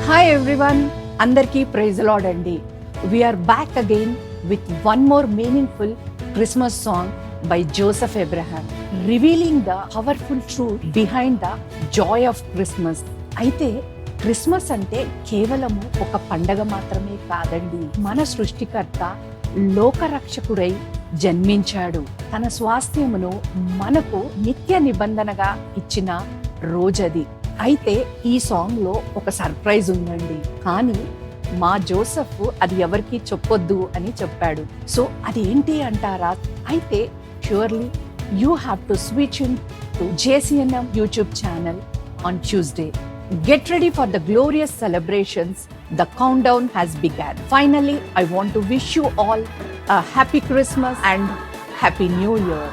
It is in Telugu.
హాయ్ ఎవ్రీవన్, అందరికీ ప్రైజ్ లార్డ్ అండి. We are back again with one more meaningful Christmas song by Joseph Abraham, revealing the powerful truth behind the joy of Christmas. అయితే క్రిస్మస్ అంటే కేవలము ఒక పండగ మాత్రమే కాదండి. మన సృష్టికర్త లోకరక్షకుడై జన్మించాడు. తన స్వాస్థ్యమును మనకు నిత్య నిబంధనగా ఇచ్చిన రోజది. అయితే ఈ సాంగ్ లో ఒక సర్ప్రైజ్ ఉందండి. కానీ మా జోసెఫ్ అది ఎవరికి చెప్పొద్దు అని చెప్పాడు. సో అదేంటి అంటారా? అయితే surely you have to switch in to JCNM YouTube channel on Tuesday. Get ready for the glorious celebrations. The countdown has begun. Finally, I want to wish you all a happy Christmas and happy New Year.